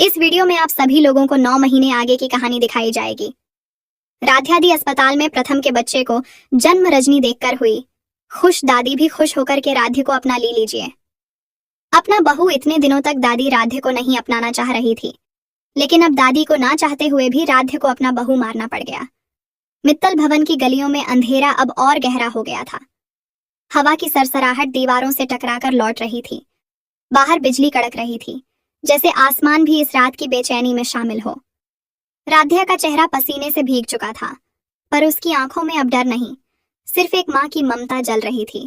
इस वीडियो में आप सभी लोगों को 9 महीने आगे की कहानी दिखाई जाएगी। राध्या दी अस्पताल में प्रथम के बच्चे को जन्म रजनी देखकर हुई खुश। दादी भी खुश होकर के राध्य को अपना ली लीजिए। अपना बहू इतने दिनों तक दादी राध्य को नहीं अपनाना चाह रही थी, लेकिन अब दादी को ना चाहते हुए भी राध्य को अपना बहू मारना पड़ गया। मित्तल भवन की गलियों में अंधेरा अब और गहरा हो गया था। हवा की सरसराहट दीवारों से टकराकर लौट रही थी। बाहर बिजली कड़क रही थी, जैसे आसमान भी इस रात की बेचैनी में शामिल हो। राध्या का चेहरा पसीने से भीग चुका था, पर उसकी आंखों में अब डर नहीं, सिर्फ एक मां की ममता जल रही थी।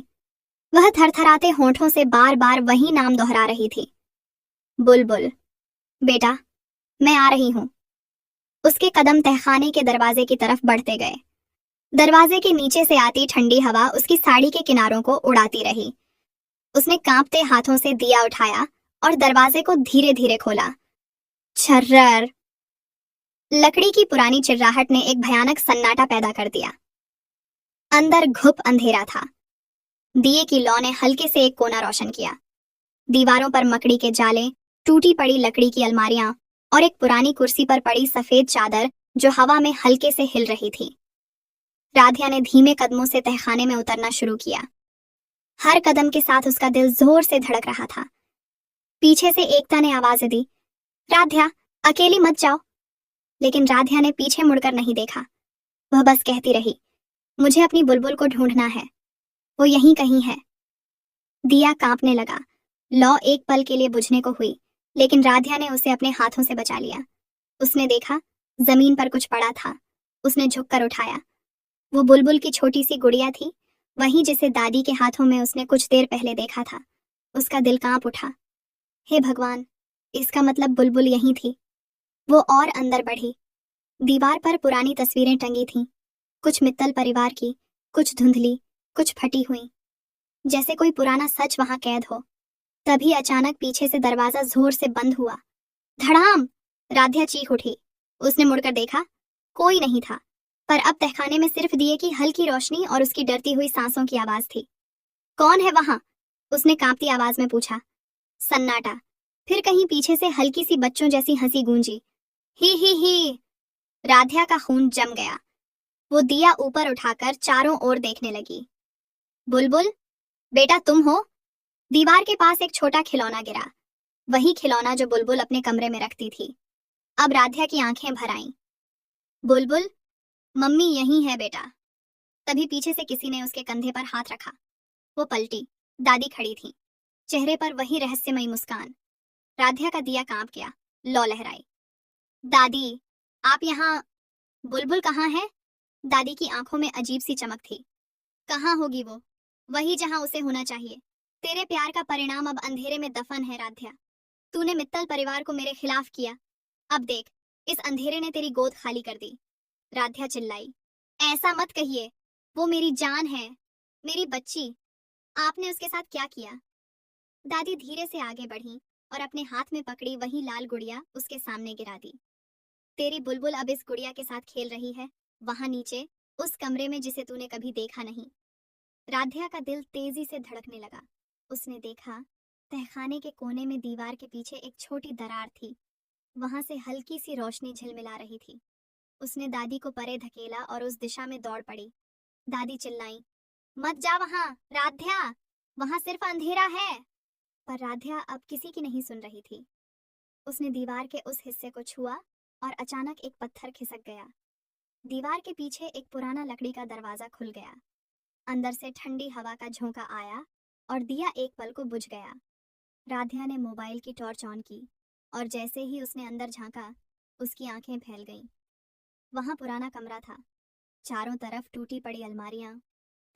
वह थरथराते होंठों से बार बार वही नाम दोहरा रही थी, बुलबुल। बेटा, मैं आ रही हूं। उसके कदम तहखाने के दरवाजे की तरफ बढ़ते गए। दरवाजे के नीचे से आती ठंडी हवा उसकी साड़ी के किनारों को उड़ाती रही। उसने कांपते हाथों से दिया उठाया और दरवाजे को धीरे धीरे खोला। छर्रर। लकड़ी की पुरानी चिर्राहट ने एक भयानक सन्नाटा पैदा कर दिया। अंदर घुप अंधेरा था। दिए की लौ ने हल्के से एक कोना रोशन किया। दीवारों पर मकड़ी के जाले, टूटी पड़ी लकड़ी की अलमारियां और एक पुरानी कुर्सी पर पड़ी सफेद चादर जो हवा में हल्के से हिल रही थी। राध्या ने धीमे कदमों से तहखाने में उतरना शुरू किया। हर कदम के साथ उसका दिल जोर से धड़क रहा था। पीछे से एकता ने आवाज दी, राध्या, अकेली मत जाओ। लेकिन राध्या ने पीछे मुड़कर नहीं देखा। वह बस कहती रही, मुझे अपनी बुलबुल को ढूंढना है, वो यहीं कहीं है। दिया कांपने लगा। लौ एक पल के लिए बुझने को हुई, लेकिन राध्या ने उसे अपने हाथों से बचा लिया। उसने देखा, जमीन पर कुछ पड़ा था। उसने झुककर उठाया। वो बुलबुल की छोटी सी गुड़िया थी, वही जिसे दादी के हाथों में उसने कुछ देर पहले देखा था। उसका दिल कांप उठा। हे भगवान, इसका मतलब बुलबुल यहीं थी। वो और अंदर बढ़ी। दीवार पर पुरानी तस्वीरें टंगी थीं, कुछ मित्तल परिवार की, कुछ धुंधली, कुछ फटी हुई, जैसे कोई पुराना सच वहां कैद हो। तभी अचानक पीछे से दरवाजा जोर से बंद हुआ। धड़ाम! राध्या चीख उठी। उसने मुड़कर देखा, कोई नहीं था, पर अब तहखाने में सिर्फ दिए की हल्की रोशनी और उसकी डरती हुई सांसों की आवाज थी। कौन है वहां? उसने कांपती आवाज में पूछा। सन्नाटा। फिर कहीं पीछे से हल्की सी बच्चों जैसी हंसी गूंजी। ही। राध्या का खून जम गया। वो दिया ऊपर उठाकर चारों ओर देखने लगी। बुलबुल, बेटा तुम हो? दीवार के पास एक छोटा खिलौना गिरा, वही खिलौना जो बुलबुल अपने कमरे में रखती थी। अब राध्या की आंखें भर आईं। बुलबुल, मम्मी यहीं है बेटा। तभी पीछे से किसी ने उसके कंधे पर हाथ रखा। वो पलटी। दादी खड़ी थी, चेहरे पर वही रहस्यमयी मुस्कान। राध्या का दिया कांप गया। लौ लहराई। दादी, आप यहाँ? बुलबुल कहाँ है? दादी की आंखों में अजीब सी चमक थी। कहाँ होगी वो? वही जहां उसे होना चाहिए। तेरे प्यार का परिणाम अब अंधेरे में दफन है राध्या। तूने मित्तल परिवार को मेरे खिलाफ किया। अब देख, इस अंधेरे ने तेरी गोद खाली कर दी। राध्या चिल्लाई। ऐसा मत कहिए, वो मेरी जान है, मेरी बच्ची। आपने उसके साथ क्या किया? दादी धीरे से आगे बढ़ी और अपने हाथ में पकड़ी वही लाल गुड़िया उसके सामने गिरा दी। तेरी बुलबुल अब इस गुड़िया के साथ खेल रही है, वहां नीचे, उस कमरे में जिसे तूने कभी देखा नहीं। राध्या का दिल तेजी से धड़कने लगा। उसने देखा, तहखाने के कोने में दीवार के पीछे एक छोटी दरार थी। वहां से हल्की सी रोशनी झिलमिला रही थी। उसने दादी को परे धकेला और उस दिशा में दौड़ पड़ी। दादी चिल्लाई, मत जा वहां, राध्या, वहां सिर्फ अंधेरा है। पर राध्या अब किसी की नहीं सुन रही थी। उसने दीवार के उस हिस्से को छुआ और अचानक एक पत्थर खिसक गया। दीवार के पीछे एक पुराना लकड़ी का दरवाजा खुल गया। अंदर से ठंडी हवा का झोंका आया और दिया एक पल को बुझ गया। राध्या ने मोबाइल की टॉर्च ऑन की और जैसे ही उसने अंदर झांका, उसकी आंखें फैल गईं। वहां पुराना कमरा था। चारों तरफ टूटी पड़ी अलमारियां,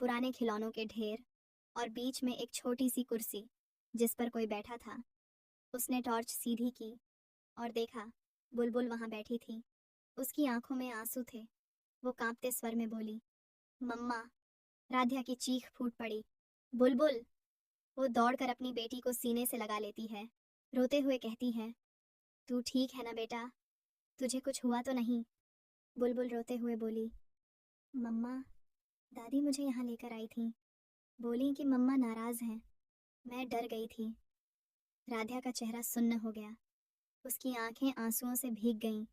पुराने खिलौनों के ढेर और बीच में एक छोटी सी कुर्सी जिस पर कोई बैठा था। उसने टॉर्च सीधी की और देखा, बुलबुल वहां बैठी थी। उसकी आंखों में आंसू थे। वो कांपते स्वर में बोली, मम्मा। राध्या की चीख फूट पड़ी। बुलबुल! वो दौड़कर अपनी बेटी को सीने से लगा लेती है, रोते हुए कहती है, तू ठीक है ना बेटा? तुझे कुछ हुआ तो नहीं? बुलबुल रोते हुए बोली, मम्मा, दादी मुझे यहाँ लेकर आई थी, बोली कि मम्मा नाराज हैं। मैं डर गई थी। राध्या का चेहरा सुन्न हो गया। उसकी आंखें आंसुओं से भीग गईं।